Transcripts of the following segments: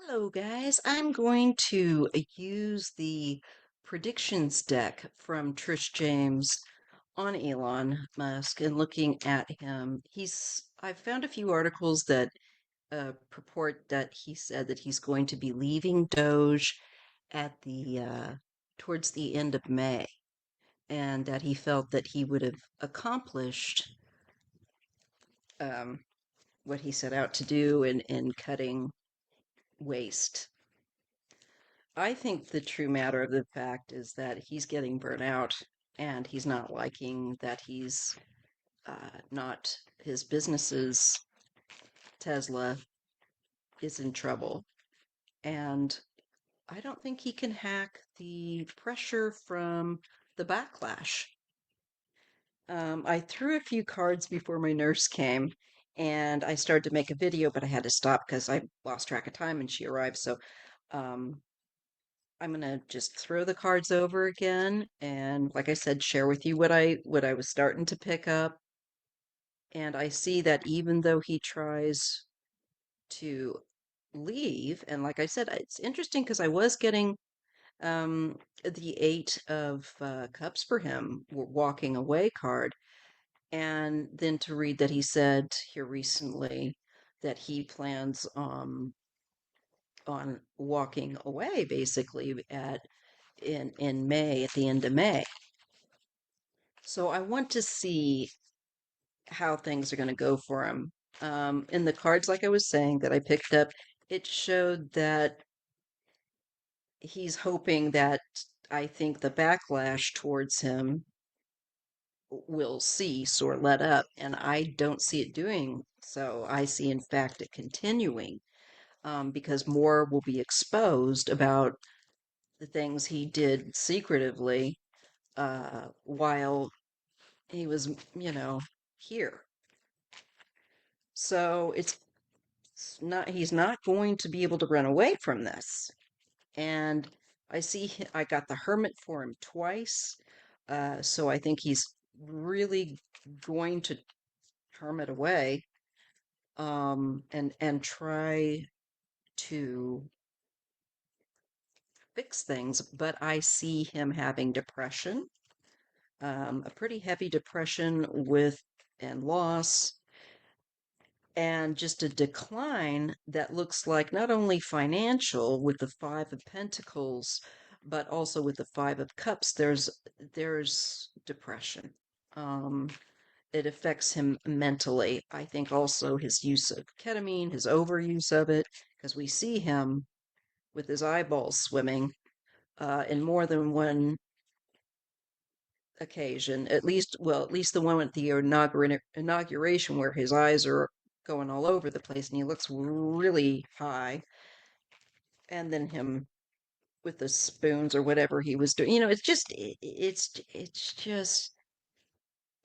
Hello, guys. I'm going to use the predictions deck from Trish James on Elon Musk and looking at him. I've found a few articles that purport that he said that he's going to be leaving Doge at towards the end of May, and that he felt that he would have accomplished um, what he set out to do in cutting waste. I think the true matter of the fact is that he's getting burnt out and he's not liking that he's not, his businesses, Tesla, is in trouble. And I don't think he can hack the pressure from the backlash. I threw a few cards before my nurse came and I started to make a video, but I had to stop because I lost track of time and she arrived. So um, I'm gonna just throw the cards over again and like I said, share with you what I was starting to pick up. And I see that even though he tries to leave, and like I said, it's interesting because I was getting the eight of cups for him, walking away card, and then to read that he said here recently that he plans on walking away basically in May, at the end of May. So I want to see how things are going to go for him. In the cards, like I was saying, that I picked up, it showed that he's hoping that I think the backlash towards him will cease or let up, and I don't see it doing so. I see, in fact, it continuing because more will be exposed about the things he did secretively while he was, here. So not he's not going to be able to run away from this. And I got the Hermit for him twice. So I think he's really going to hermit away and try to fix things. But I see him having depression, a pretty heavy depression with and loss and just a decline that looks like not only financial with the Five of Pentacles, but also with the Five of Cups. There's depression. Um, it affects him mentally. I think also his use of ketamine, his overuse of it, because we see him with his eyeballs swimming in more than one occasion. At least the one at the inauguration where his eyes are going all over the place and he looks really high. And then him with the spoons or whatever he was doing. It's just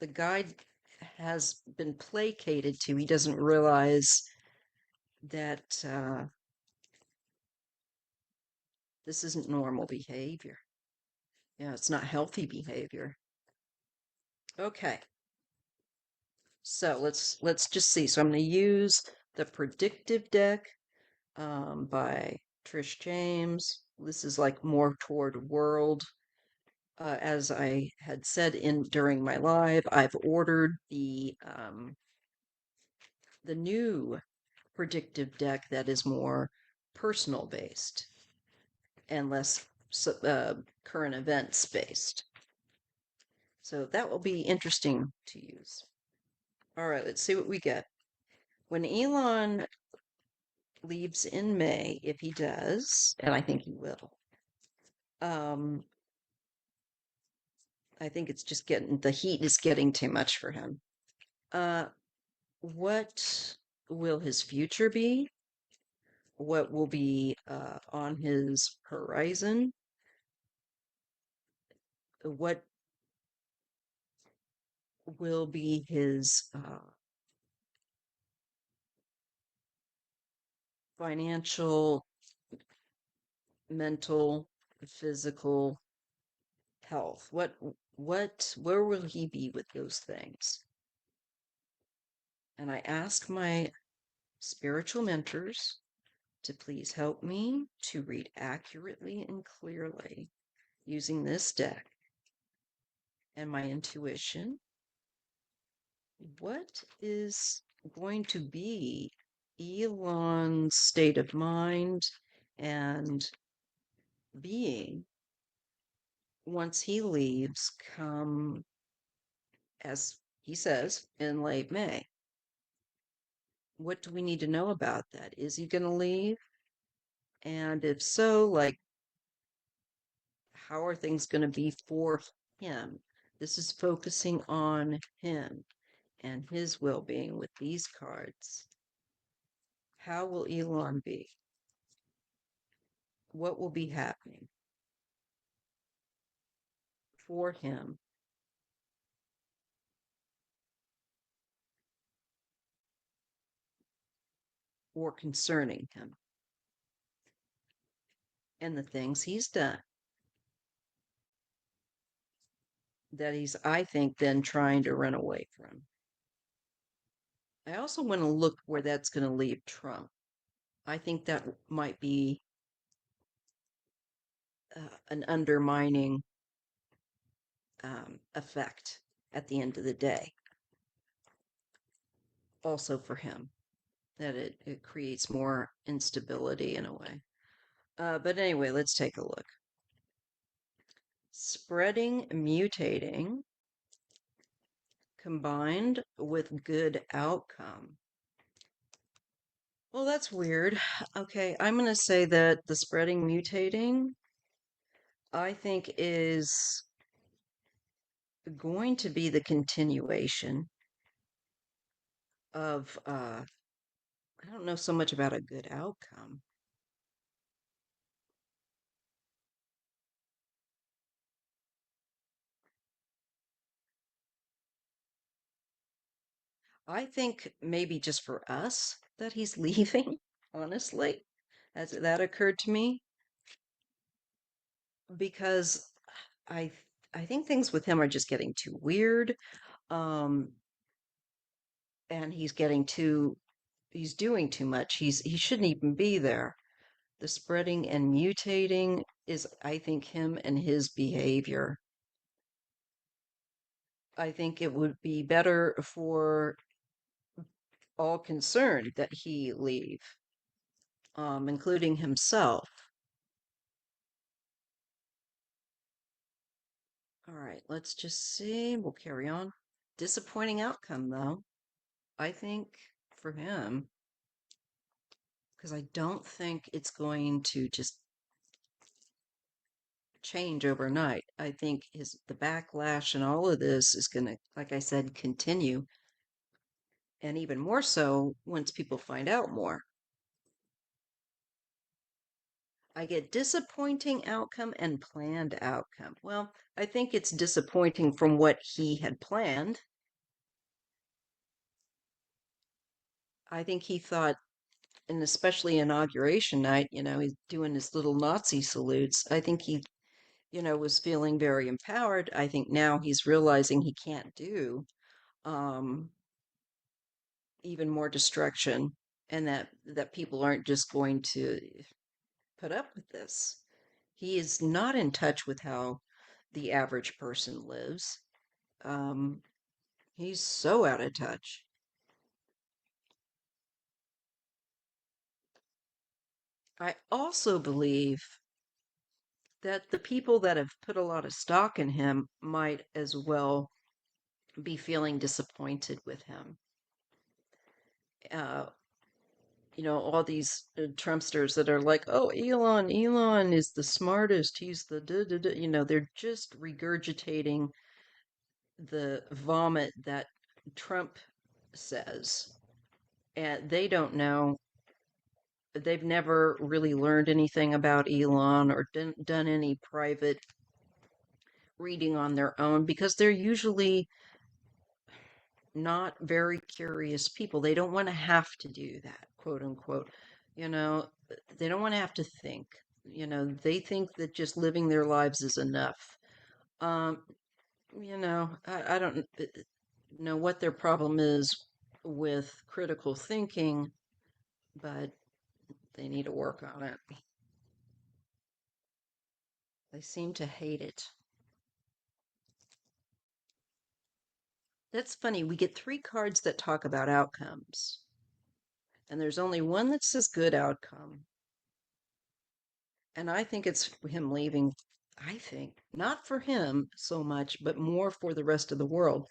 the guy has been placated to. He doesn't realize that this isn't normal behavior. Yeah, it's not healthy behavior. Okay. So let's just see. So I'm going to use the predictive deck by Trish James. This is like more toward world. As I had said in during my live, I've ordered the new predictive deck that is more personal based and less current events based. So that will be interesting to use. All right, let's see what we get. When Elon leaves in May, if he does, and I think he will, um, I think it's just the heat is getting too much for him. What will his future be? What will be on his horizon? What will be his financial, mental, physical health? Where will he be with those things? And I ask my spiritual mentors to please help me to read accurately and clearly using this deck and my intuition. What is going to be Elon's state of mind and being once he leaves, come, as he says, in late May? What do we need to know about that? Is he going to leave? And if so, like, how are things going to be for him? This is focusing on him and his well being with these cards. How will Elon be? What will be happening for him or concerning him and the things he's done that he's, I think, then trying to run away from? I also want to look where that's going to leave Trump. I think that might be an undermining effect at the end of the day, also for him, that it creates more instability in a way. But anyway, let's take a look. Spreading, mutating, combined with good outcome. Well, that's weird. Okay, I'm going to say that the spreading, mutating, I think, is going to be the continuation of, I don't know so much about a good outcome. I think maybe just for us that he's leaving, honestly, as that occurred to me, because I I think things with him are just getting too weird. Um, and he's doing too much. He shouldn't even be there. The spreading and mutating is, I think, him and his behavior. I think it would be better for all concerned that he leave, including himself. All right, let's just see. We'll carry on. Disappointing outcome, though, I think, for him, because I don't think it's going to just change overnight. I think the backlash and all of this is going to, like I said, continue, and even more so once people find out more. I get disappointing outcome and planned outcome. Well, I think it's disappointing from what he had planned. I think he thought, and especially inauguration night, he's doing his little Nazi salutes. I think he, was feeling very empowered. I think now he's realizing he can't do um, even more destruction, and that people aren't just going to put up with this. He is not in touch with how the average person lives. Um, he's so out of touch. I also believe that the people that have put a lot of stock in him might as well be feeling disappointed with him. Uh, all these Trumpsters that are like, oh, Elon is the smartest. He's the, duh, duh, duh. They're just regurgitating the vomit that Trump says. And they don't know, they've never really learned anything about Elon or done any private reading on their own because they're usually not very curious people. They don't want to have to do that, quote unquote. You know, they don't want to have to think. They think that just living their lives is enough. Um, I don't know what their problem is with critical thinking, but They need to work on it. They seem to hate it. That's funny. We get three cards that talk about outcomes, and there's only one that says good outcome. And I think it's him leaving, I think, not for him so much, but more for the rest of the world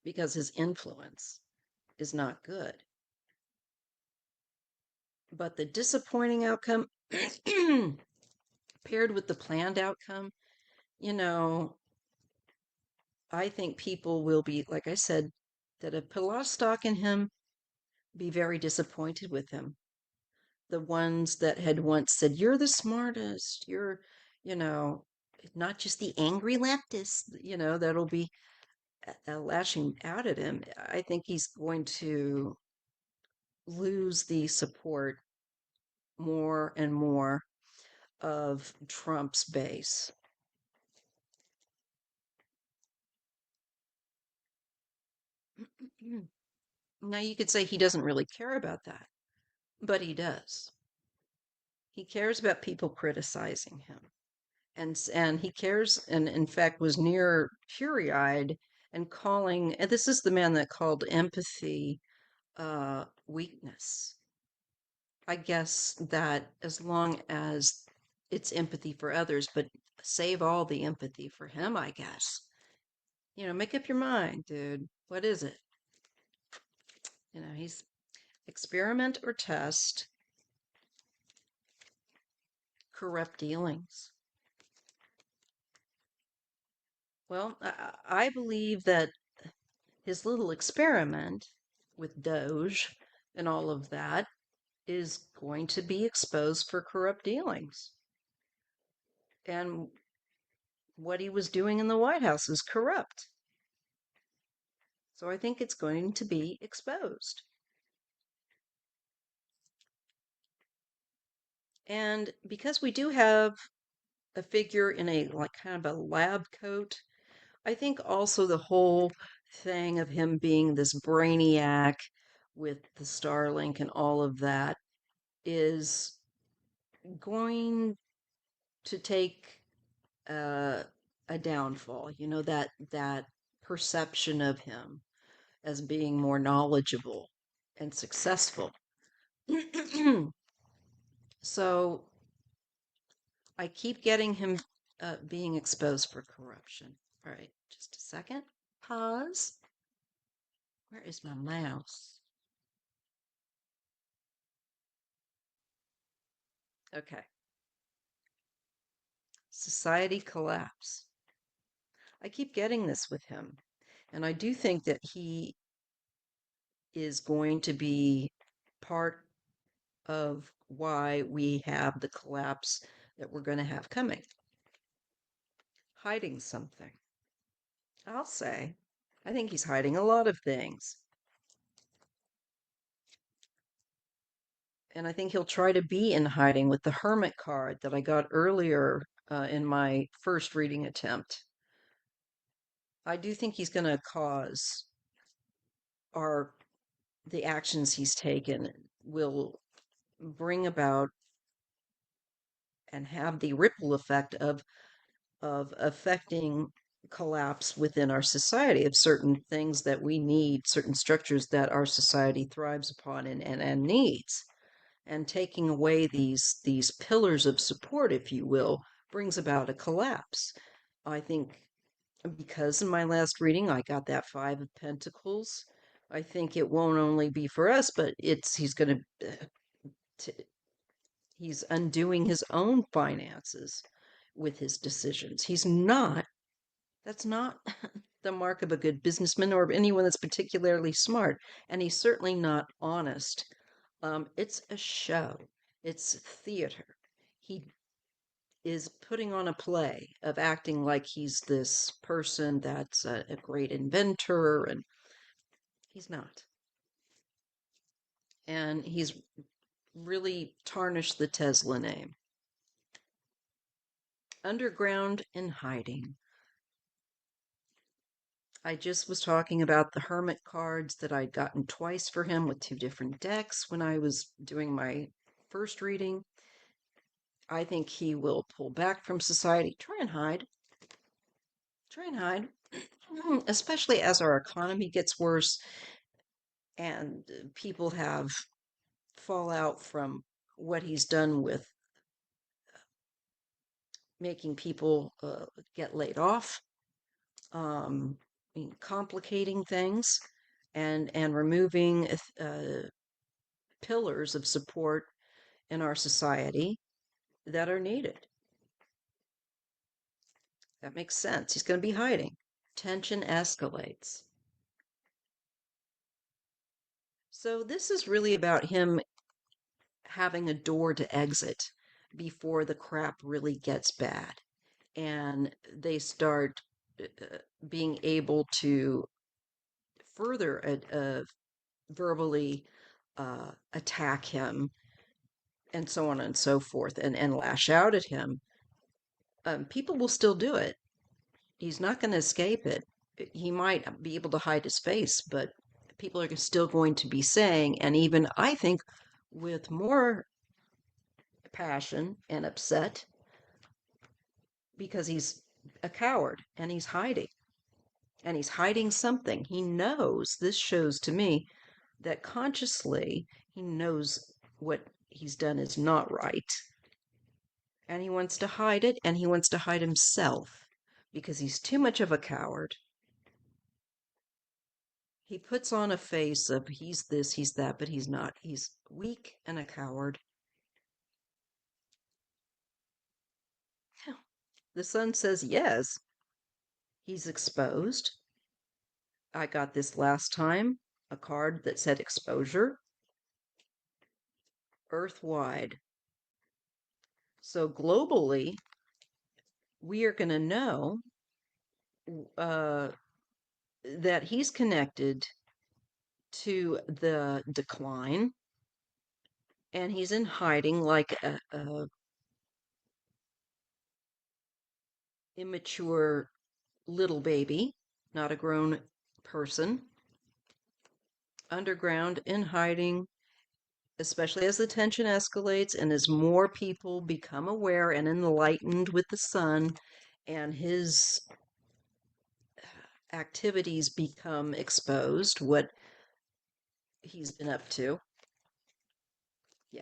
because his influence is not good. But the disappointing outcome paired with the planned outcome, you know, I think people will be, like I said, that have put a lot of stock in him, be very disappointed with him. The ones that had once said, "You're the smartest, you're, you know, not just the angry leftist," that'll be lashing out at him. I think he's going to lose the support more and more of Trump's base. Now, you could say he doesn't really care about that, but he does. He cares about people criticizing him. And he cares, and in fact was near teary-eyed and calling, and this is the man that called empathy weakness. I guess that as long as it's empathy for others, but save all the empathy for him, I guess. Make up your mind, dude. What is it? He's experiment or test, corrupt dealings. Well, I believe that his little experiment with Doge and all of that is going to be exposed for corrupt dealings. And what he was doing in the White House is corrupt. So I think it's going to be exposed. And because we do have a figure in a like kind of a lab coat, I think also the whole thing of him being this brainiac with the Starlink and all of that is going to take a downfall. That perception of him as being more knowledgeable and successful. So I keep getting him being exposed for corruption. All right, just a second. Pause. Where is my mouse? Okay. Society collapse. I keep getting this with him. And I do think that he is going to be part of why we have the collapse that we're going to have coming. Hiding something. I'll say. I think he's hiding a lot of things. And I think he'll try to be in hiding with the hermit card that I got earlier in my first reading attempt. I do think he's going to cause our the actions he's taken will bring about and have the ripple effect of affecting collapse within our society of certain things that we need, certain structures that our society thrives upon and needs. And taking away these pillars of support, if you will, brings about a collapse. I think because in my last reading I got that Five of Pentacles, I think it won't only be for us, but he's undoing his own finances with his decisions. That's not the mark of a good businessman or of anyone that's particularly smart. And he's certainly not honest. It's a show, it's theater. He is putting on a play of acting like he's this person that's a great inventor, and he's not. And he's really tarnished the Tesla name. Underground and hiding. I just was talking about the hermit cards that I'd gotten twice for him with two different decks when I was doing my first reading. I think he will pull back from society, try and hide, especially as our economy gets worse and people have fallout from what he's done with making people get laid off, complicating things, and removing pillars of support in our society that are needed. That makes sense. He's going to be hiding. Tension escalates. So this is really about him having a door to exit before the crap really gets bad and they start being able to further verbally attack him and so on and so forth and lash out at him. People will still do it. He's not going to escape it. He might be able to hide his face, but people are still going to be saying, and even I think with more passion and upset, because he's a coward and he's hiding. And he's hiding something. He knows, this shows to me that consciously he knows what he's done is not right. And he wants to hide it, and he wants to hide himself because he's too much of a coward. He puts on a face of he's this, he's that, but he's not. He's weak and a coward. The sun says yes, he's exposed. I got this last time, a card that said exposure, earth-wide. So globally, we are going to know uh, that he's connected to the decline and he's in hiding like a immature little baby, not a grown person, underground in hiding, especially as the tension escalates and as more people become aware and enlightened with the sun and his activities become exposed, what he's been up to. Yeah.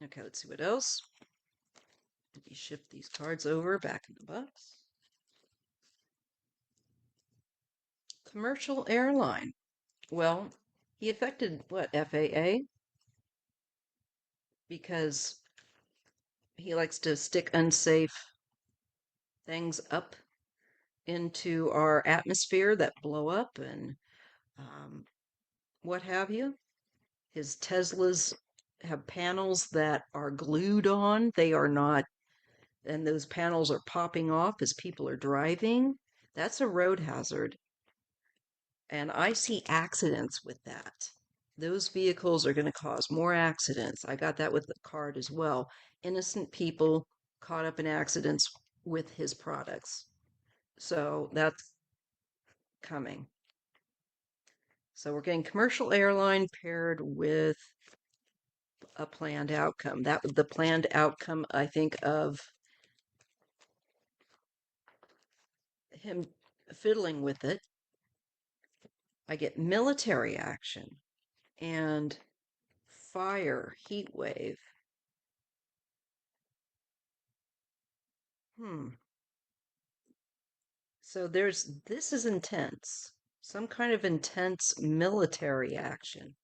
Okay, let's see what else. Let me shift these cards over back in the box. Commercial airline. Well, he affected what, FAA? Because he likes to stick unsafe things up into our atmosphere that blow up and um, what have you. His Teslas have panels that are glued on. They are not, and those panels are popping off as people are driving. That's a road hazard. And I see accidents with that. Those vehicles are going to cause more accidents. I got that with the card as well. Innocent people caught up in accidents with his products. So that's coming. So we're getting commercial airline paired with a planned outcome. That was the planned outcome, I think, of him fiddling with it. I get military action and fire, heat wave. So this is intense. Some kind of intense military action.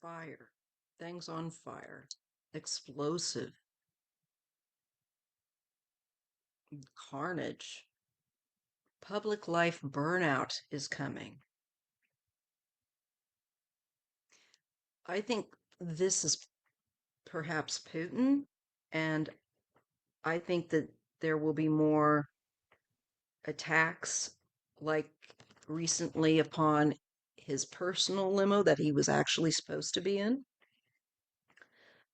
Fire. Things on fire. Explosive. Carnage. Public life burnout is coming. I think this is perhaps Putin, and I think that there will be more attacks like recently upon his personal limo that he was actually supposed to be in.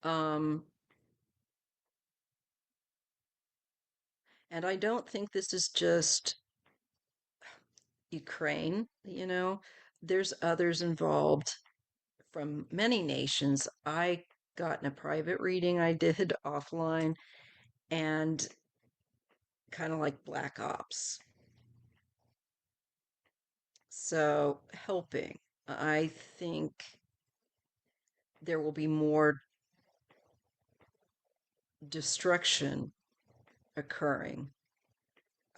Um, and I don't think this is just Ukraine, there's others involved from many nations. I got in a private reading I did offline and kind of like Black Ops. So helping. I think there will be more destruction occurring.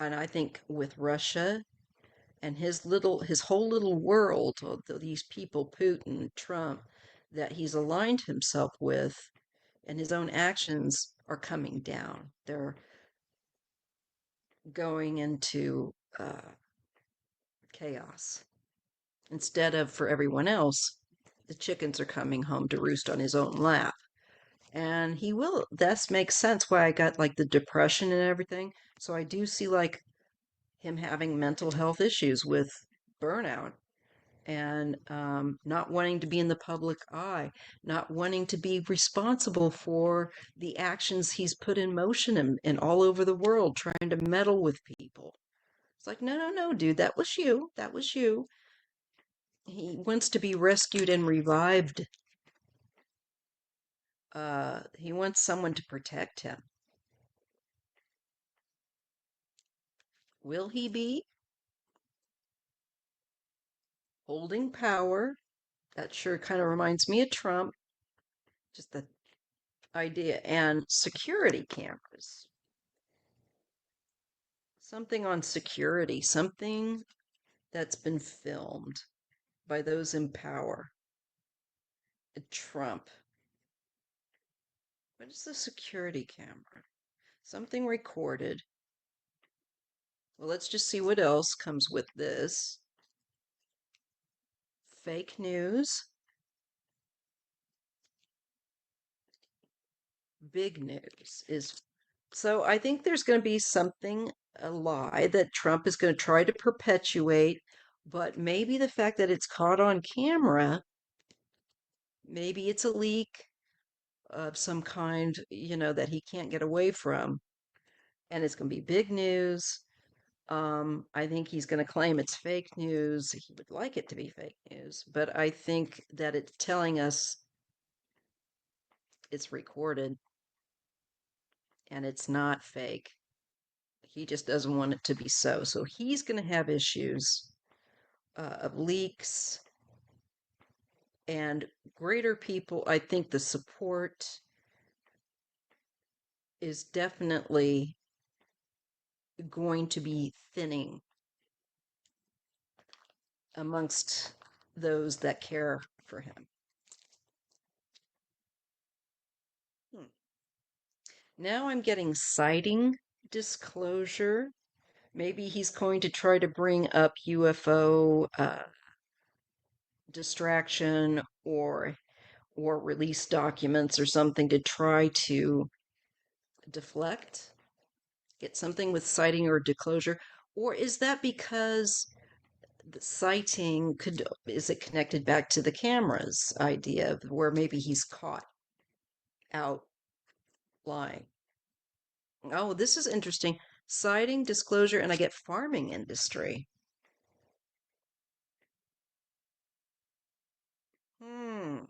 And I think with Russia and his whole little world, these people, Putin, Trump, that he's aligned himself with, and his own actions are coming down. They're going into chaos. Instead of for everyone else, the chickens are coming home to roost on his own lap. And he will. That makes sense why I got like the depression and everything. So I do see like him having mental health issues with burnout and not wanting to be in the public eye, not wanting to be responsible for the actions he's put in motion and all over the world, trying to meddle with people. It's like, no, no, no, dude, that was you. That was you. He wants to be rescued and revived. He wants someone to protect him. Will he be holding power? That sure kind of reminds me of Trump, just the idea. And security cameras. Something on security, something that's been filmed by those in power. Trump. What is the security camera? Something recorded. Well, let's just see what else comes with this. Fake news. Big news is so I think there's going to be something, a lie that Trump is going to try to perpetuate, but maybe the fact that it's caught on camera, maybe it's a leak of some kind, that he can't get away from, and it's going to be big news. I think he's going to claim it's fake news. He would like it to be fake news, but I think that it's telling us it's recorded and it's not fake. He just doesn't want it to be so. So he's going to have issues of leaks and greater people. I think the support is definitely going to be thinning amongst those that care for him. Hmm. Now I'm getting sighting disclosure. Maybe he's going to try to bring up UFO distraction or release documents or something to try to deflect, get something with sighting or disclosure. Or is that because the sighting is it connected back to the cameras idea of where maybe he's caught out lying? Oh, this is interesting. Sighting, disclosure, and I get farming industry. Hmm.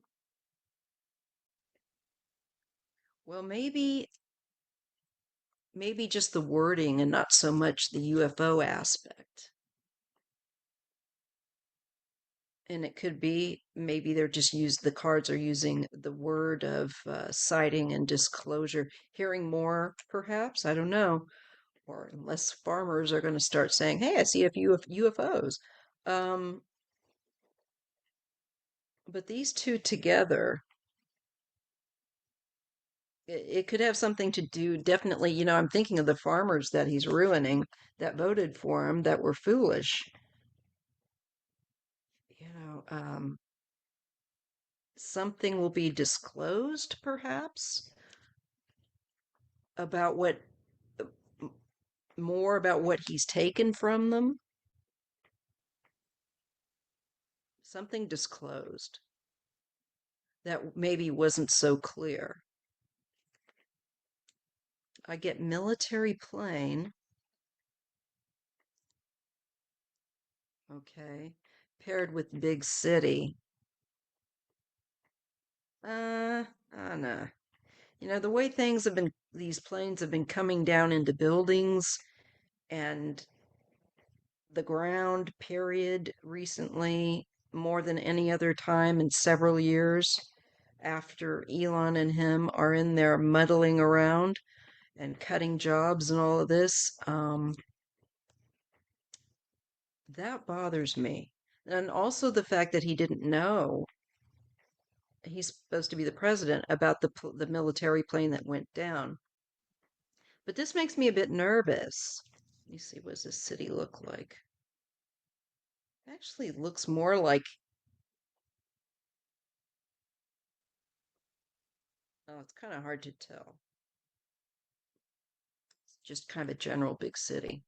Well, maybe just the wording and not so much the UFO aspect. And it could be maybe they're just the cards are using the word of sighting and disclosure, hearing more, perhaps. I don't know. Or unless farmers are going to start saying, "Hey, I see a few UFOs." Um, but these two together, it could have something to do. Definitely, I'm thinking of the farmers that he's ruining that voted for him that were foolish. You know, um, Something will be disclosed, perhaps, about what more about what he's taken from them. Something disclosed. that maybe wasn't so clear. I get military plane, okay, paired with big city. I don't know. The way things have been, these planes have been coming down into buildings and the ground, period, recently, more than any other time in several years after Elon and him are in there muddling around and cutting jobs and all of this. That bothers me. And also the fact that he didn't know he's supposed to be the president about the military plane that went down. But this makes me a bit nervous. Let me see, what does this city look like? Actually, looks more like, oh, it's kind of hard to tell. It's just kind of a general big city.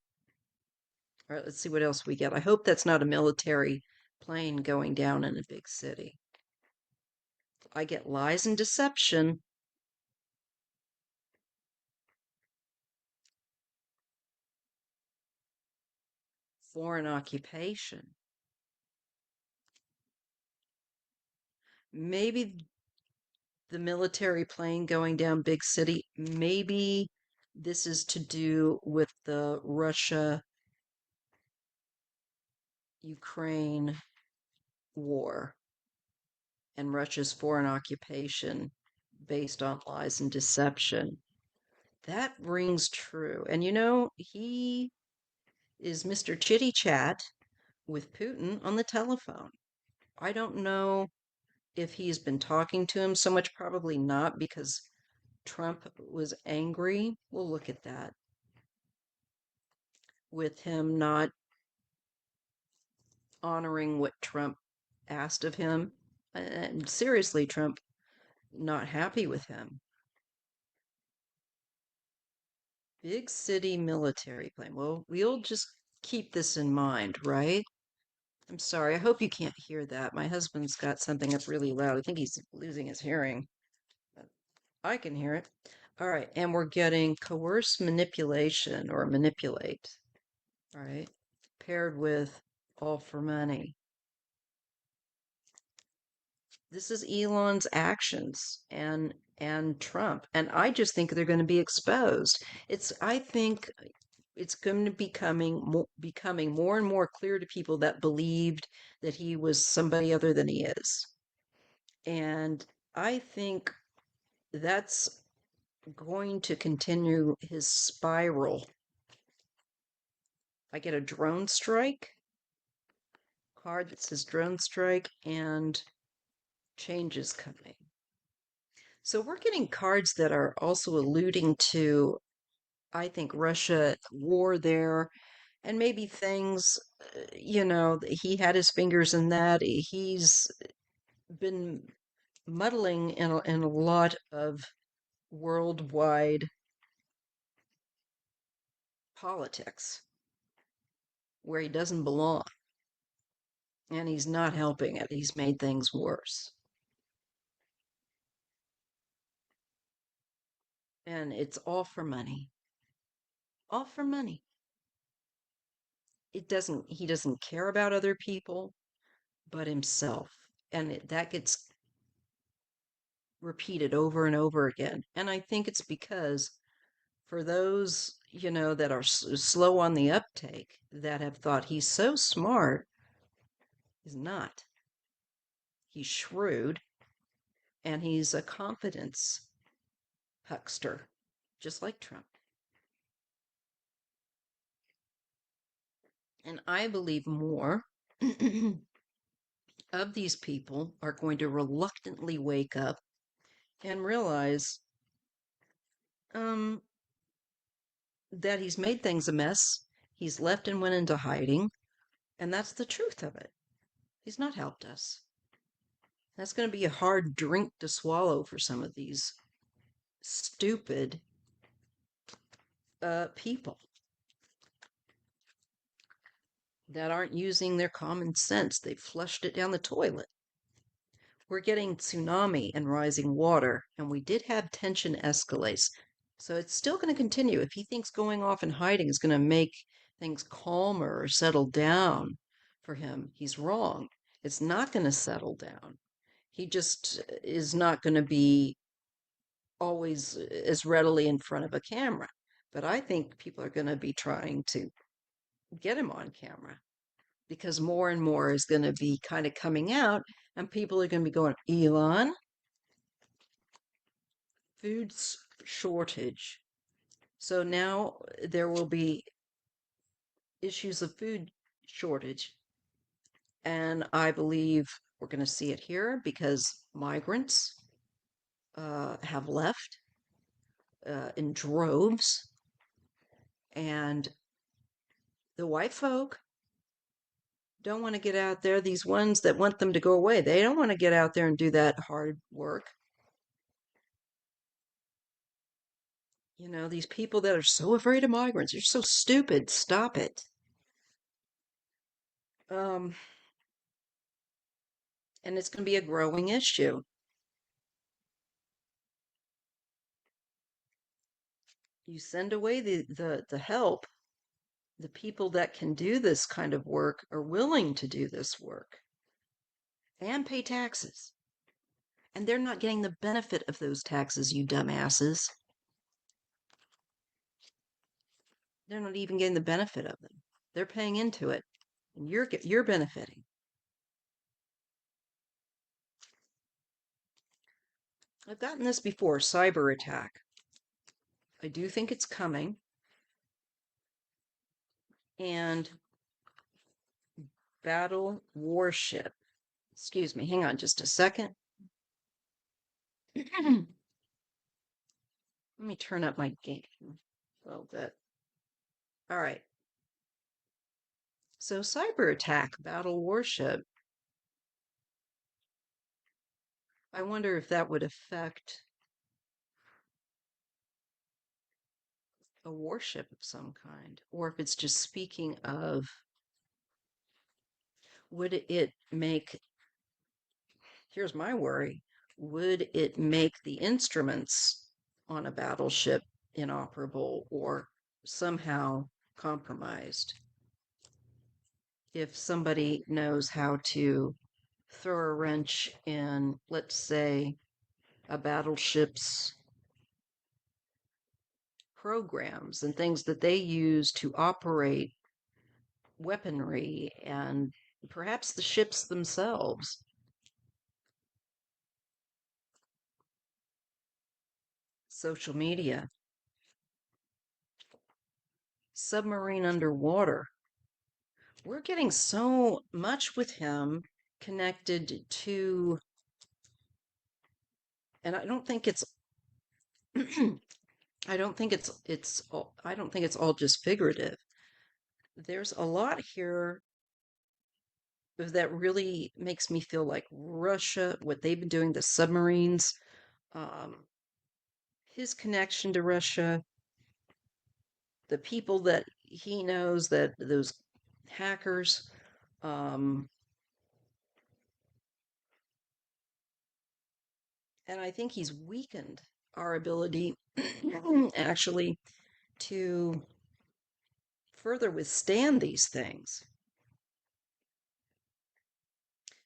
All right, let's see what else we get. I hope that's not a military plane going down in a big city. I get lies and deception. Foreign occupation. Maybe the military plane going down big city, maybe this is to do with the Russia Ukraine war and Russia's foreign occupation based on lies and deception. That rings true. And he is Mr. Chitty Chat with Putin on the telephone. I don't know if he's been talking to him so much, probably not, because Trump was angry. We'll look at that with him not honoring what Trump asked of him. And seriously, Trump not happy with him. Big city military plane. Well, we'll just keep this in mind, right? I'm sorry. I hope you can't hear that. My husband's got something up really loud. I think he's losing his hearing. But I can hear it. All right. And we're getting coerce manipulation or manipulate, all right? Paired with all for money. This is Elon's actions and Trump, and I just think they're going to be exposed. I think it's going to becoming more and more clear to people that believed that he was somebody other than he is. And I think that's going to continue his spiral. I get a drone strike card that says drone strike and changes coming. So we're getting cards that are also alluding to, I think, Russia war there and maybe things, he had his fingers in that. He's been muddling in a lot of worldwide politics where he doesn't belong. And he's not helping it. He's made things worse. And it's all for money. All for money. He doesn't care about other people but himself. And that gets repeated over and over again. And I think it's because for those, that are slow on the uptake, that have thought he's so smart, he's not. He's shrewd and he's a confidence huckster, just like Trump. And I believe more of these people are going to reluctantly wake up and realize um, that he's made things a mess. He's left and went into hiding. And that's the truth of it. He's not helped us. That's going to be a hard drink to swallow for some of these stupid people that aren't using their common sense. They've flushed it down the toilet. we're getting tsunami and rising water, and we did have tension escalates. So it's still going to continue. If he thinks going off and hiding is going to make things calmer or settle down for him, he's wrong. It's not going to settle down. He just is not going to be always as readily in front of a camera. But I think people are going to be trying to get him on camera because more and more is going to be kind of coming out, and people are going to be going, Elon, food shortage. So now there will be issues of food shortage. And I believe we're going to see it here because migrants have left in droves. And the white folk don't want to get out there. These ones that want them to go away, they don't want to get out there and do that hard work. You know, these people that are so afraid of migrants, you're so stupid. Stop it. Um, and it's going to be a growing issue. You send away the help. The people that can do this kind of work are willing to do this work and pay taxes. And they're not getting the benefit of those taxes, you dumbasses. They're not even getting the benefit of them. They're paying into it, and you're benefiting. I've gotten this before, cyber attack. I do think it's coming. And battle warship. Excuse me, hang on just a second. Let me turn up my game a little bit. All right. So cyber attack, battle warship. I wonder if that would affect a warship of some kind, or if it's just speaking of, would it make, here's my worry, would it make the instruments on a battleship inoperable or somehow compromised? If somebody knows how to throw a wrench in, let's say, a battleship's programs and things that they use to operate weaponry and perhaps the ships themselves. Social media, submarine underwater. We're getting so much with him connected to, and I don't think it's I don't think I don't think it's all just figurative. There's a lot here that really makes me feel like Russia, what they've been doing, the submarines, um, his connection to Russia, the people that he knows, that those hackers, um, and I think he's weakened our ability actually to further withstand these things.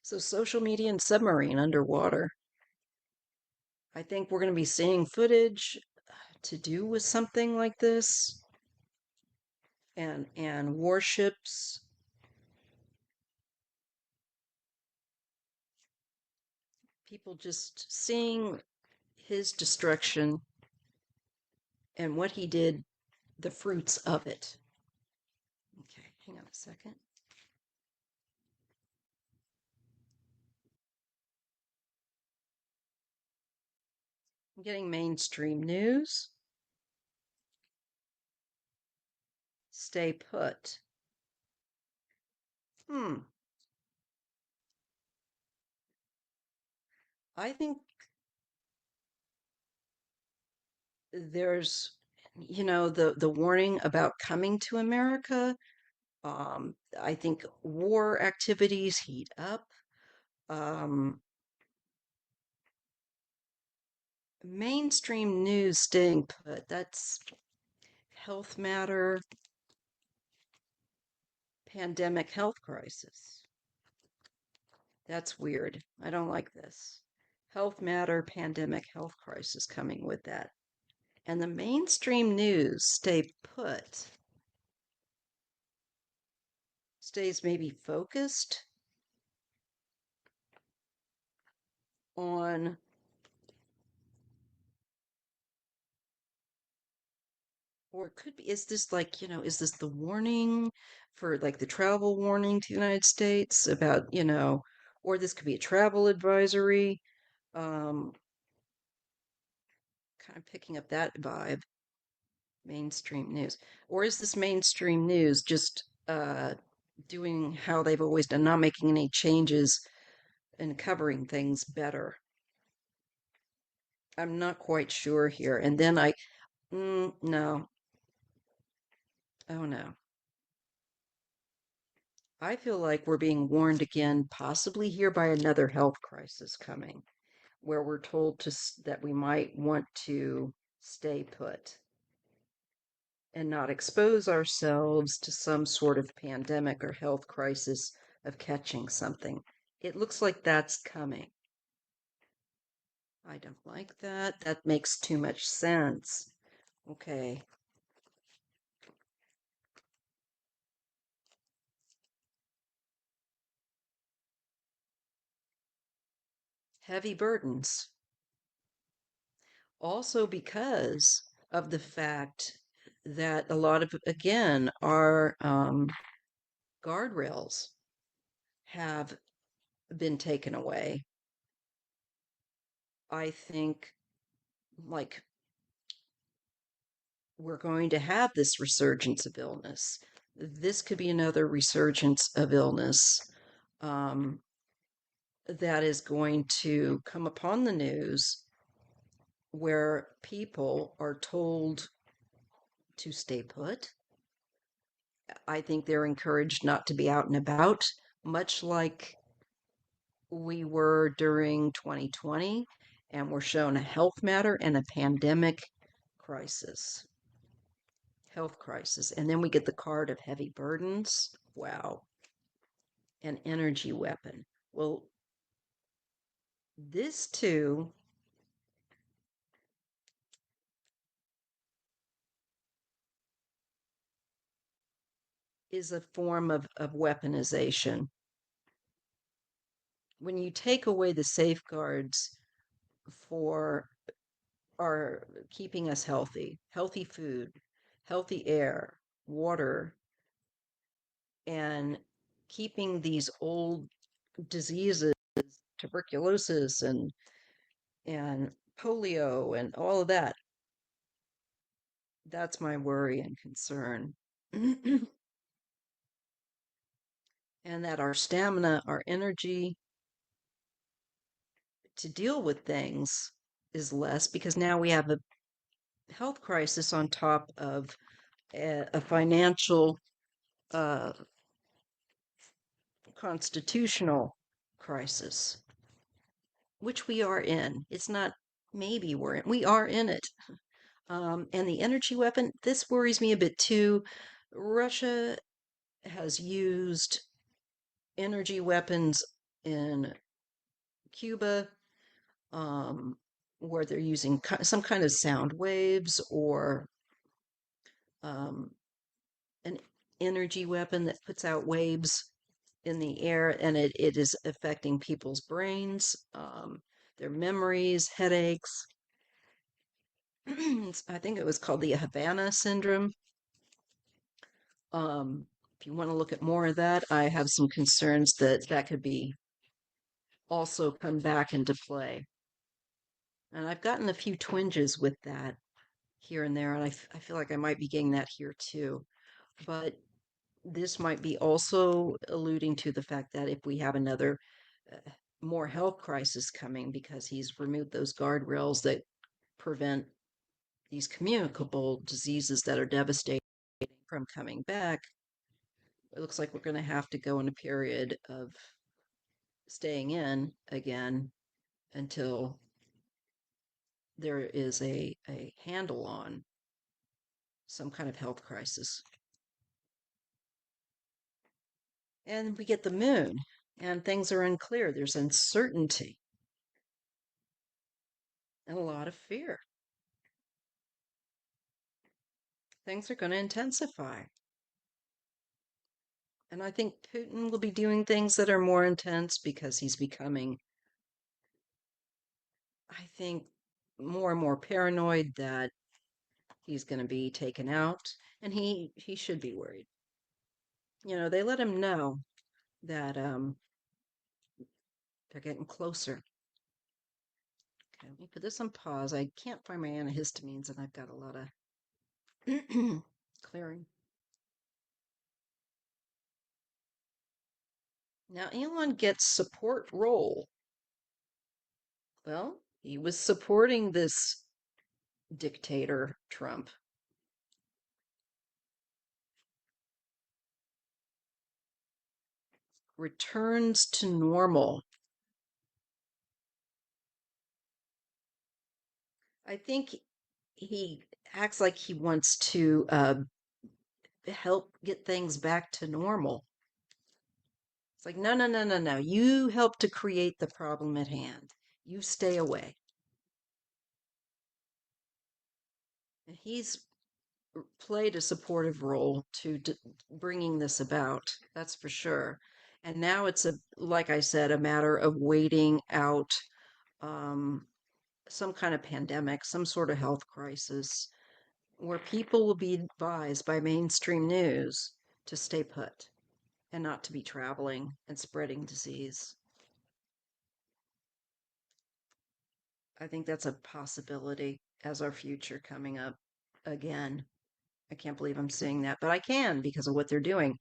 So, social media and submarine underwater. I think we're going to be seeing footage to do with something like this, and warships. People just seeing his destruction and what he did, the fruits of it. Okay, hang on a second. I'm getting mainstream news. Stay put. Hmm. I think there's, the warning about coming to America. I think war activities heat up. Um, Mainstream news staying put. That's health matter, pandemic health crisis. That's weird. I don't like this. Health matter, pandemic health crisis coming with that. And the mainstream news stay put, stays maybe focused on, or it could be, is this like, is this the warning for like the travel warning to the United States about, or this could be a travel advisory, um, kind of picking up that vibe, mainstream news. Or is this mainstream news just doing how they've always done, not making any changes and covering things better? I'm not quite sure here. And then no, oh no. I feel like we're being warned again, possibly here by another health crisis coming, where we're told that we might want to stay put and not expose ourselves to some sort of pandemic or health crisis of catching something. It looks like that's coming. I don't like that. That makes too much sense. Okay. Heavy burdens. Also because of the fact that a lot of, again, our guardrails have been taken away. I think, like, we're going to have this resurgence of illness. This could be another resurgence of illness um, that is going to come upon the news where people are told to stay put. I think they're encouraged not to be out and about, much like we were during 2020, and we're shown a health matter and a pandemic crisis, health crisis. And then we get the card of heavy burdens. Wow. An energy weapon. Well, this too is a form of weaponization. When you take away the safeguards for our keeping us healthy, healthy food, healthy air, water, and keeping these old diseases, tuberculosis and polio and all of that, that's my worry and concern. And that our stamina, our energy to deal with things is less because now we have a health crisis on top of a financial, uh, constitutional crisis, which we are in. It's not maybe we're in, we are in it. And the energy weapon, this worries me a bit too. Russia has used energy weapons in Cuba, um, where they're using some kind of sound waves or um, an energy weapon that puts out waves in the air, and it is affecting people's brains, their memories, headaches. I think it was called the Havana syndrome. If you want to look at more of that, I have some concerns that that could be also come back into play. And I've gotten a few twinges with that here and there, and I feel like I might be getting that here too. But this might be also alluding to the fact that if we have another more health crisis coming because he's removed those guardrails that prevent these communicable diseases that are devastating from coming back, it looks like we're going to have to go in a period of staying in again until there is a handle on some kind of health crisis. And we get the moon, and things are unclear. There's uncertainty and a lot of fear. Things are going to intensify. And I think Putin will be doing things that are more intense because he's becoming, I think, more and more paranoid that he's going to be taken out. And he should be worried. They let him know that they're getting closer. Okay, let me put this on pause. I can't find my antihistamines, and I've got a lot of clearing. Now, Elon gets support role. Well, he was supporting this dictator, Trump. Returns to normal. I think he acts like he wants to help get things back to normal. It's like, no, no, no, no, no. You help to create the problem at hand. You stay away. And he's played a supportive role to bringing this about. That's for sure. And now it's like I said, a matter of waiting out um, some kind of pandemic, some sort of health crisis, where people will be advised by mainstream news to stay put and not to be traveling and spreading disease. I think that's a possibility as our future coming up again. I can't believe I'm saying that, but I can because of what they're doing.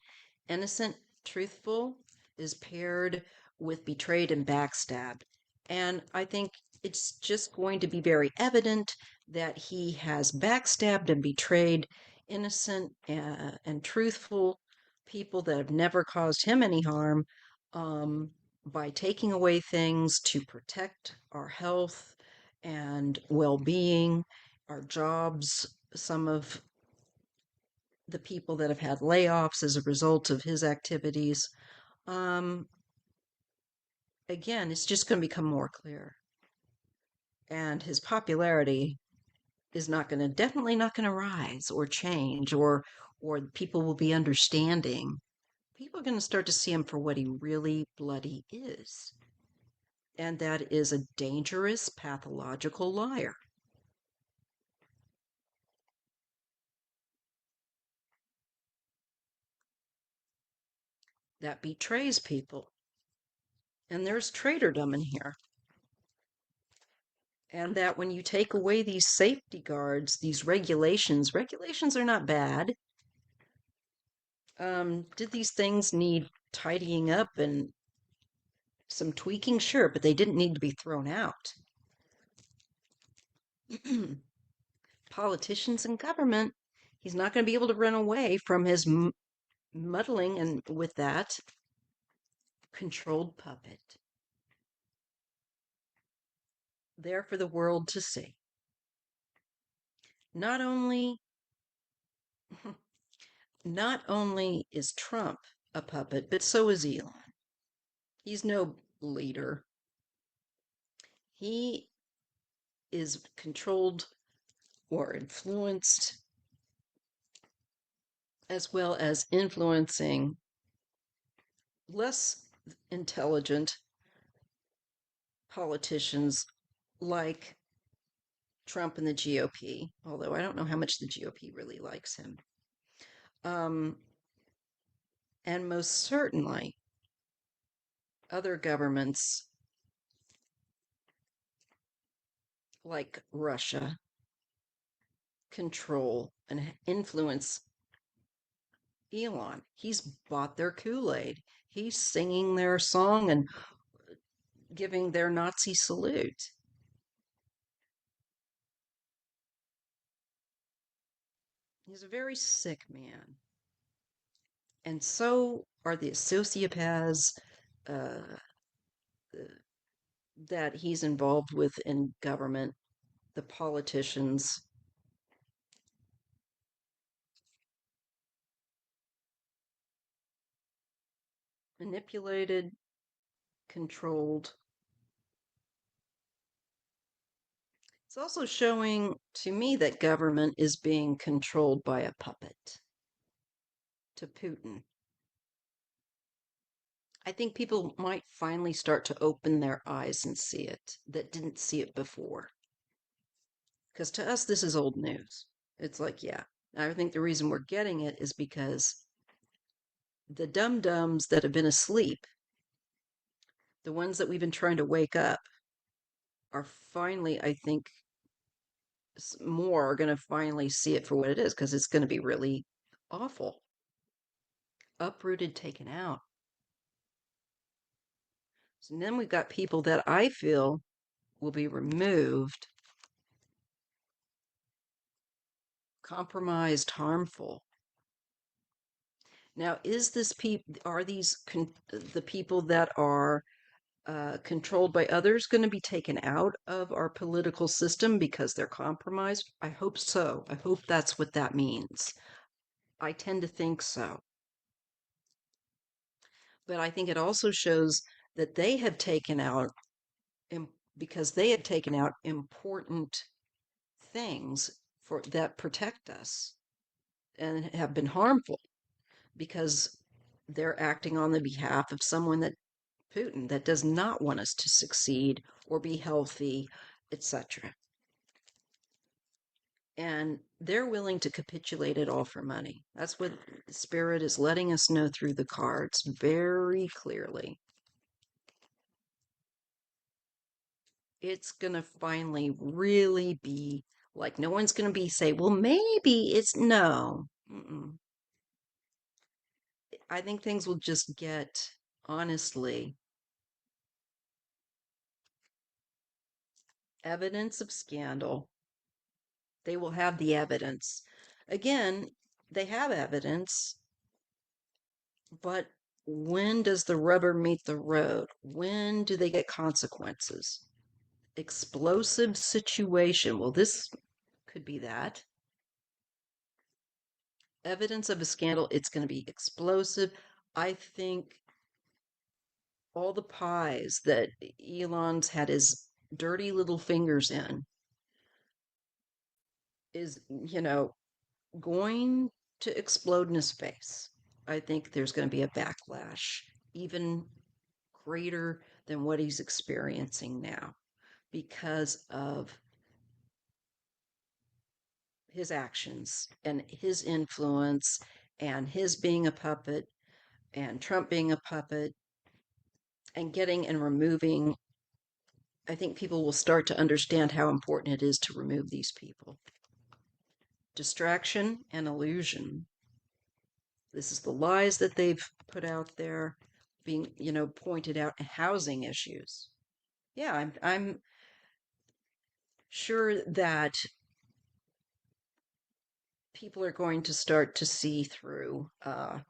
Innocent, truthful is paired with betrayed and backstabbed. And I think it's just going to be very evident that he has backstabbed and betrayed innocent and truthful people that have never caused him any harm by taking away things to protect our health and well being, our jobs. Some of the people that have had layoffs as a result of his activities. Um, Again, it's just going to become more clear. And his popularity is not going to, definitely not going to rise or change, or people will be understanding. People are going to start to see him for what he really bloody is. And that is a dangerous, pathological liar that betrays people. And there's traitordom in here. And that when you take away these safety guards, these regulations are not bad. Did these things need tidying up and some tweaking? Sure, but they didn't need to be thrown out. Politicians and government, he's not going to be able to run away from his muddling and with that controlled puppet there for the world to see. Not only not only is Trump a puppet, but so is Elon. He's no leader. He is controlled or influenced, as well as influencing less intelligent politicians like Trump and the GOP, although I don't know how much the GOP really likes him. Um, and most certainly, other governments like Russia control and influence Elon. He's bought their Kool-Aid. He's singing their song and giving their Nazi salute. He's a very sick man. And so are the sociopaths uh, that he's involved with in government. the politicians manipulated, controlled. It's also showing to me that government is being controlled by a puppet to Putin. I think people might finally start to open their eyes and see it that didn't see it before. Because to us, this is old news. It's like, yeah. I think the reason we're getting it is because the dum dums that have been asleep, the ones that we've been trying to wake up, are finally, I think, more are going to finally see it for what it is because it's going to be really awful. Uprooted, taken out. So then we've got people that I feel will be removed, compromised, harmful. Now, is this are these the people that are controlled by others going to be taken out of our political system because they're compromised? I hope so. I hope that's what that means. I tend to think so. But I think it also shows that they have taken out, because they have taken out important things for that protect us and have been harmful because they're acting on the behalf of someone that Putin that does not want us to succeed or be healthy, etc. And they're willing to capitulate it all for money. That's what Spirit is letting us know through the cards very clearly. It's going to finally really be like no one's going to be say, well, maybe it's no. Mm-mm. I think things will just get, honestly, evidence of scandal. They will have the evidence. Again, they have evidence, but when does the rubber meet the road? When do they get consequences? Explosive situation. Well, this could be that. Evidence of a scandal, it's going to be explosive. I think all the pies that Elon's had his dirty little fingers in is, going to explode in his face. I think there's going to be a backlash, even greater than what he's experiencing now because of his actions and his influence and his being a puppet and Trump being a puppet and getting and removing. I think people will start to understand how important it is to remove these people. Distraction and illusion. This is the lies that they've put out there being, pointed out. Housing issues. Yeah, I'm sure that people are going to start to see through that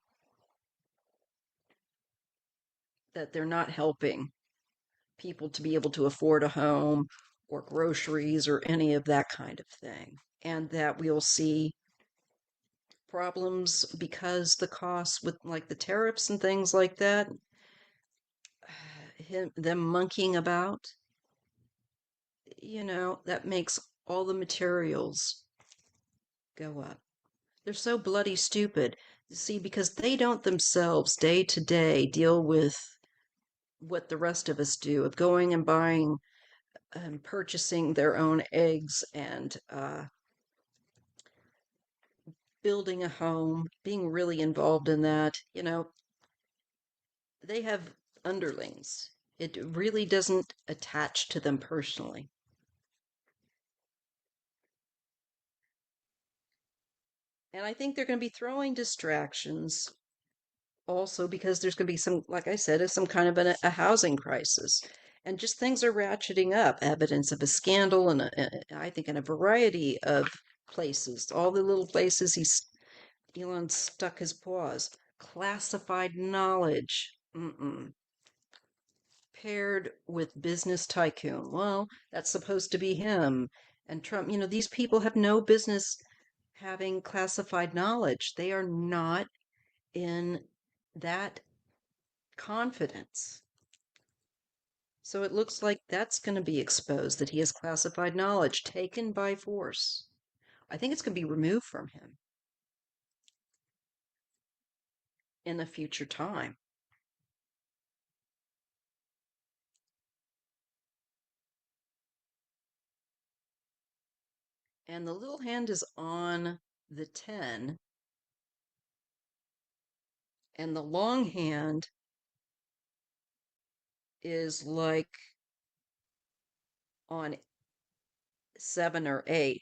they're not helping people to be able to afford a home or groceries or any of that kind of thing. And that we'll see problems because the costs with like the tariffs and things like that, them monkeying about, that makes all the materials go up. They're so bloody stupid. See, because they don't themselves day to day deal with what the rest of us do of going and buying and purchasing their own eggs and building a home, being really involved in that. They have underlings. It really doesn't attach to them personally. And I think they're going to be throwing distractions also because there's going to be some, like I said, some kind of a housing crisis. And just things are ratcheting up, evidence of a scandal, and I think in a variety of places, all the little places Elon stuck his paws. Classified knowledge. Mm-mm. Paired with business tycoon. Well, that's supposed to be him. And Trump, these people have no business having classified knowledge. They are not in that confidence. So it looks like that's going to be exposed, that he has classified knowledge taken by force. I think it's going to be removed from him in the future time. And the little hand is on the 10, and the long hand is like on 7 or 8.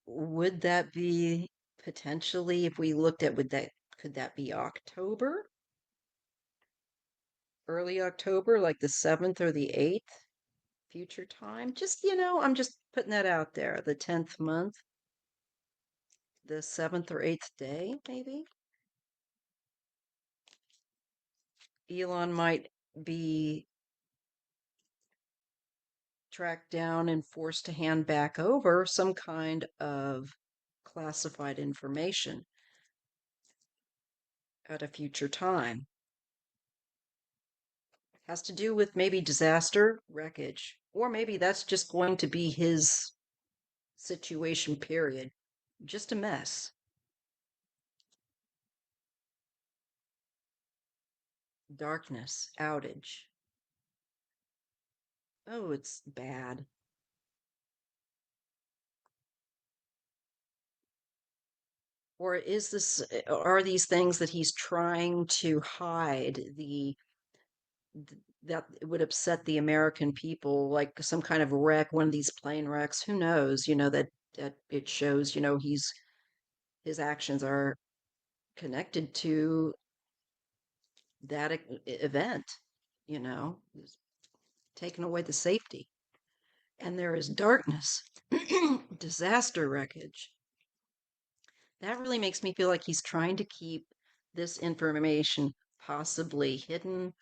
Would that be potentially, if we looked at, could that be October? Early October, like the 7th or the 8th? Future time? Just, I'm just putting that out there. The 10th month, the 7th or 8th day, maybe? Elon might be tracked down and forced to hand back over some kind of classified information at a future time. Has to do with maybe disaster, wreckage, or maybe that's just going to be his situation, period. Just a mess. Darkness, outage. Oh, it's bad. Or are these things that he's trying to hide, that it would upset the American people, like some kind of wreck, one of these plane wrecks? Who knows? That it shows, his actions are connected to that event, is taking away the safety. And there is darkness, disaster, wreckage. That really makes me feel like he's trying to keep this information possibly hidden,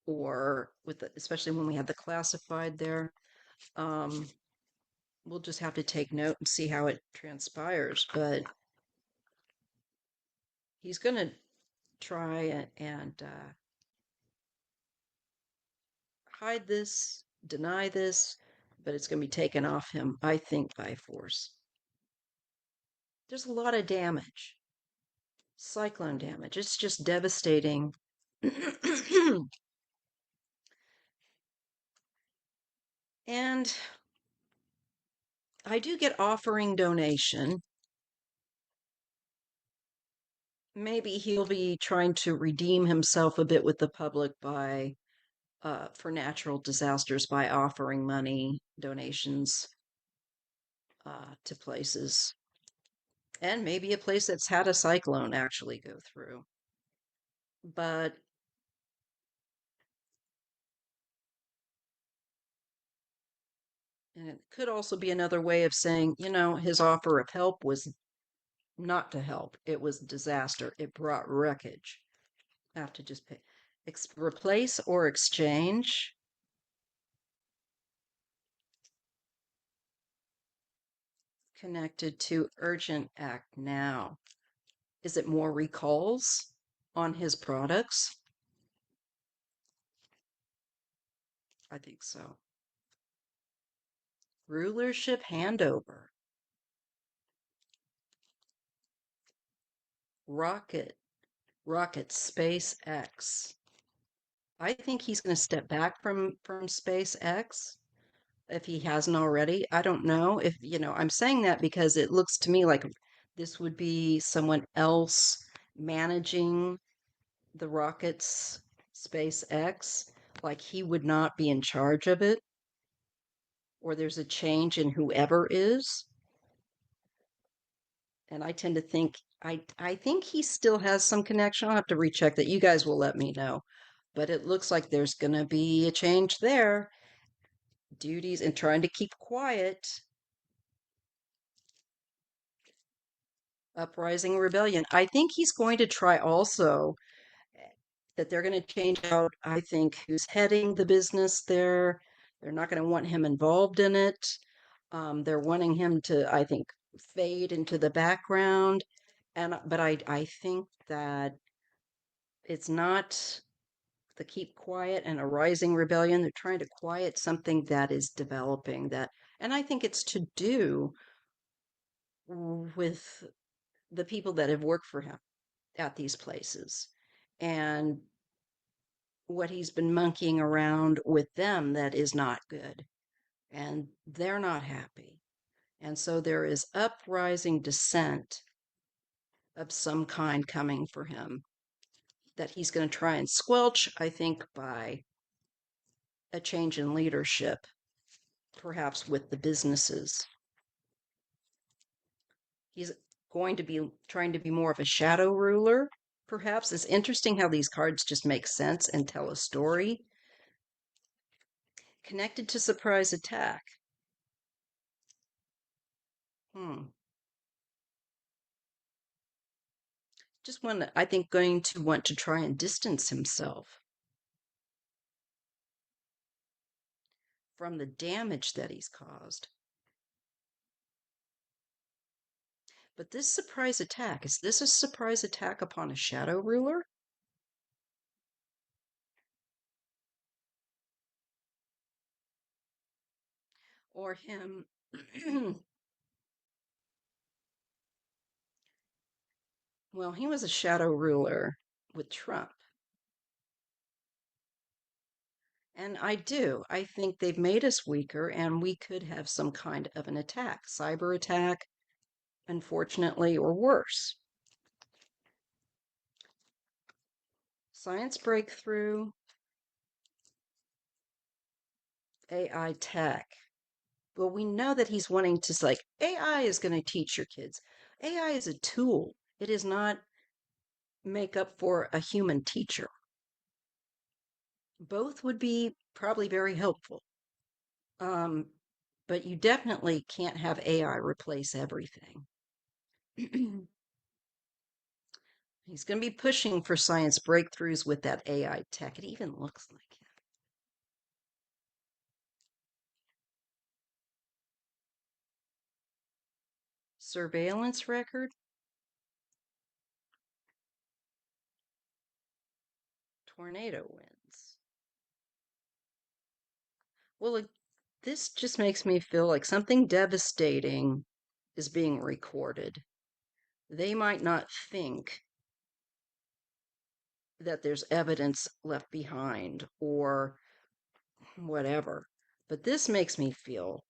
or especially when we have the classified there. Um, we'll just have to take note and see how it transpires. But he's going to try and hide this, deny this, but it's going to be taken off him, I think, by force. There's a lot of damage, cyclone damage. It's just devastating. And I do get offering donation. Maybe he'll be trying to redeem himself a bit with the public by for natural disasters by offering money donations to places, and maybe a place that's had a cyclone actually go through. But and it could also be another way of saying, his offer of help was not to help. It was disaster. It brought wreckage. Have to just pay. Replace or exchange. Connected to urgent act now. Is it more recalls on his products? I think so. Rulership handover. Rocket SpaceX. I think he's going to step back from SpaceX if he hasn't already. I don't know if, I'm saying that because it looks to me like this would be someone else managing the rockets, SpaceX, like he would not be in charge of it, or there's a change in whoever is. And I tend to think I think he still has some connection. I'll have to recheck that. You guys will let me know. But it looks like there's going to be a change there. Duties and trying to keep quiet. Uprising rebellion. I think he's going to try also that they're going to change out, I think, who's heading the business there. They're not going to want him involved in it. They're wanting him to, I think, fade into the background, and but I think that it's not the keep quiet and a rising rebellion. They're trying to quiet something that is developing that, and I think it's to do with the people that have worked for him at these places and what he's been monkeying around with them that is not good. And they're not happy. And so there is uprising dissent of some kind coming for him that he's going to try and squelch, I think, by a change in leadership, perhaps with the businesses. He's going to be trying to be more of a shadow ruler, perhaps. It's interesting how these cards just make sense and tell a story connected to surprise attack. Hmm. Just one, I think, going to want to try and distance himself from the damage that he's caused. But this surprise attack, is this a surprise attack upon a shadow ruler? Or him? Well, he was a shadow ruler with Trump. And I do. I think they've made us weaker, and we could have some kind of an attack, cyber attack, unfortunately, or worse. Science breakthrough, AI tech. Well, we know that he's wanting to, like, AI is going to teach your kids. AI is a tool, it is not make up for a human teacher. Both would be probably very helpful. Um, but you definitely can't have AI replace everything. He's going to be pushing for science breakthroughs with that AI tech. It even looks like it. Surveillance record, tornado winds. Well, this just makes me feel like something devastating is being recorded. They might not think that there's evidence left behind or whatever, but this makes me feel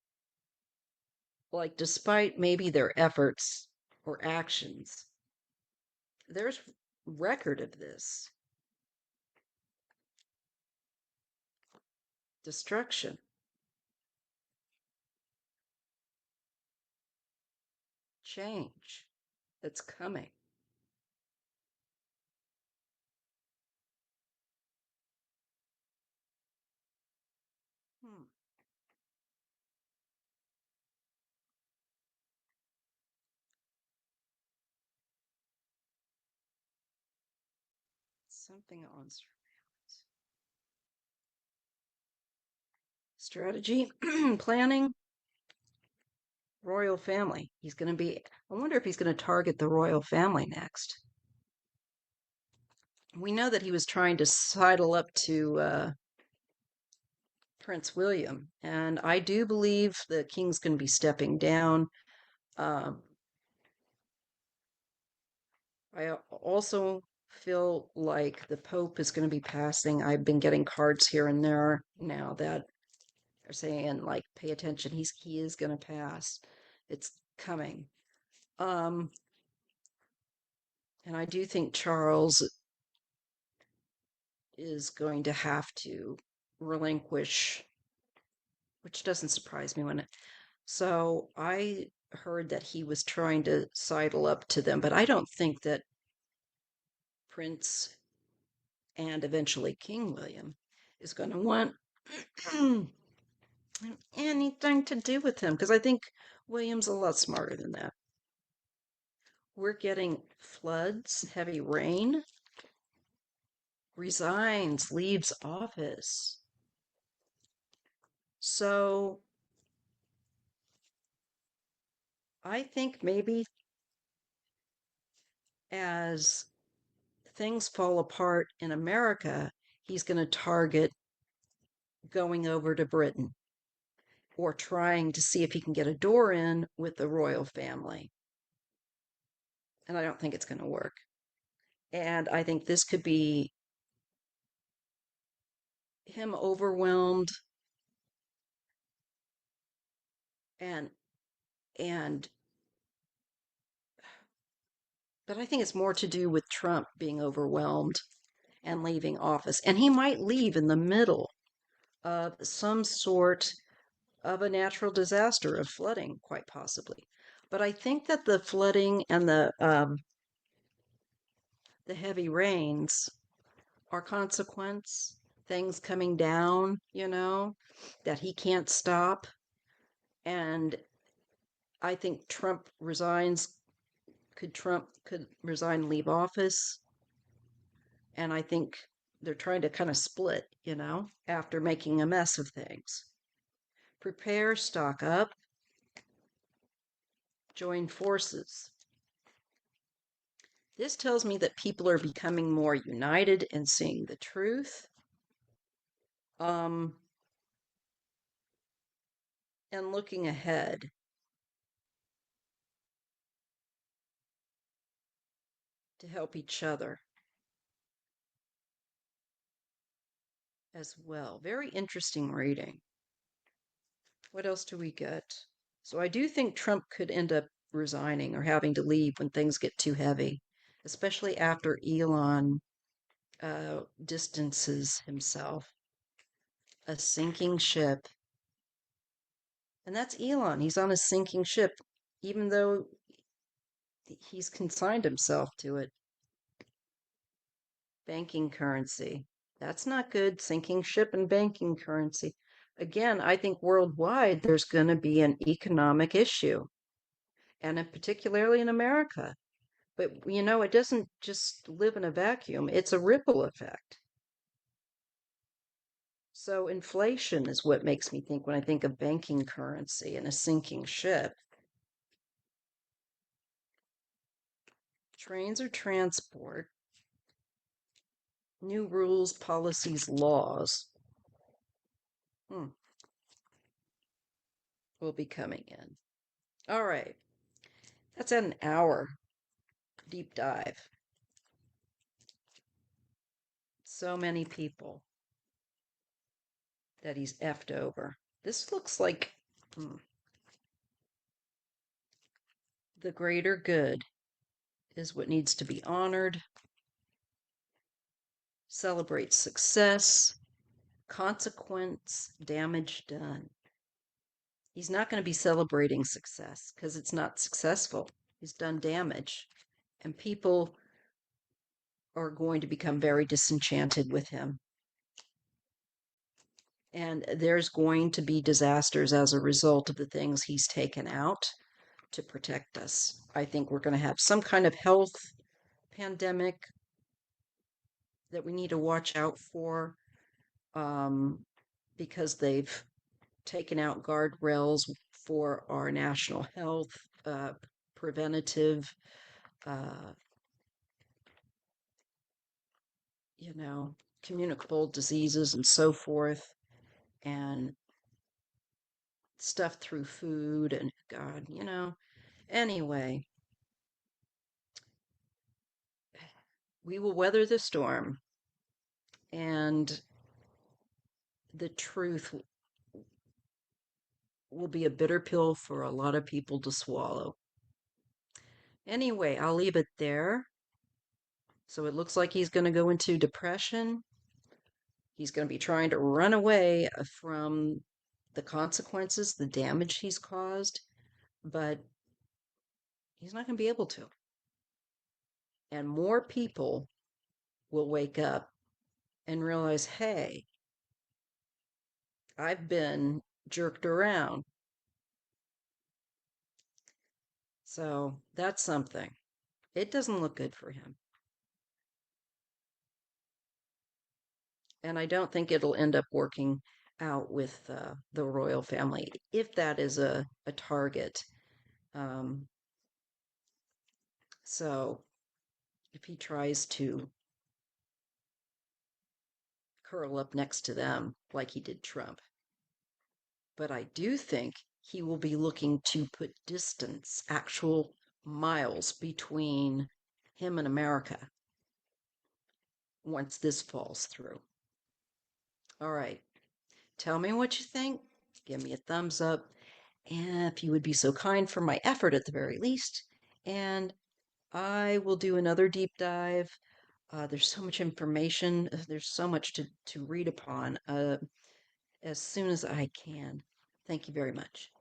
like despite maybe their efforts or actions, there's record of this destruction, change that's coming. Hmm. Something on strategy, planning, royal family. He's going to be, I wonder if he's going to target the royal family next. We know that he was trying to sidle up to Prince William, and I do believe the king's going to be stepping down. Um, I also feel like the Pope is going to be passing. I've been getting cards here and there now that are saying like, pay attention. He is going to pass. It's coming. Um, and I do think Charles is going to have to relinquish, which doesn't surprise me when it. So I heard that he was trying to sidle up to them, but I don't think that Prince and eventually King William is going to want anything to do with him because I think William's a lot smarter than that. We're getting floods, heavy rain, resigns, leaves office. So I think maybe as things fall apart in America, he's going to target going over to Britain or trying to see if he can get a door in with the royal family. And I don't think it's going to work. And I think this could be him overwhelmed and and but I think it's more to do with Trump being overwhelmed and leaving office. And he might leave in the middle of some sort of a natural disaster of flooding, quite possibly. But I think that the flooding and the heavy rains are consequence, things coming down, that he can't stop. And I think Trump could resign and leave office. And I think they're trying to kind of split, after making a mess of things. Prepare, stock up, join forces. This tells me that people are becoming more united and seeing the truth. Um, and looking ahead. To help each other as well. Very interesting reading. What else do we get? So I do think Trump could end up resigning or having to leave when things get too heavy, especially after Elon distances himself. A sinking ship. And that's Elon. He's on a sinking ship, even though he's consigned himself to it. Banking currency. That's not good. Sinking ship and banking currency. Again, I think worldwide there's going to be an economic issue, and particularly in America. But, it doesn't just live in a vacuum, it's a ripple effect. So, inflation is what makes me think when I think of banking currency and a sinking ship. Trains or transport, new rules, policies, laws hmm, will be coming in. All right, that's at an hour deep dive. So many people that he's effed over. This looks like the greater good is what needs to be honored. Celebrate success, consequence, damage done. He's not going to be celebrating success because it's not successful. He's done damage. And people are going to become very disenchanted with him. And there's going to be disasters as a result of the things he's taken out to protect us. I think we're going to have some kind of health pandemic that we need to watch out for because they've taken out guardrails for our national health, preventative, uh, communicable diseases and so forth, and stuff through food and God, Anyway, we will weather the storm, and the truth will be a bitter pill for a lot of people to swallow. Anyway, I'll leave it there. So it looks like he's going to go into depression. He's going to be trying to run away from the consequences, the damage he's caused, but he's not going to be able to. And more people will wake up and realize, hey, I've been jerked around. So that's something. It doesn't look good for him. And I don't think it'll end up working out with the royal family if that is a target. Um, so if he tries to curl up next to them like he did Trump, but I do think he will be looking to put distance, actual miles between him and America once this falls through. All right. Tell me what you think. Give me a thumbs up. And if you would be so kind for my effort at the very least. And I will do another deep dive. There's so much information, there's so much to read upon as soon as I can. Thank you very much.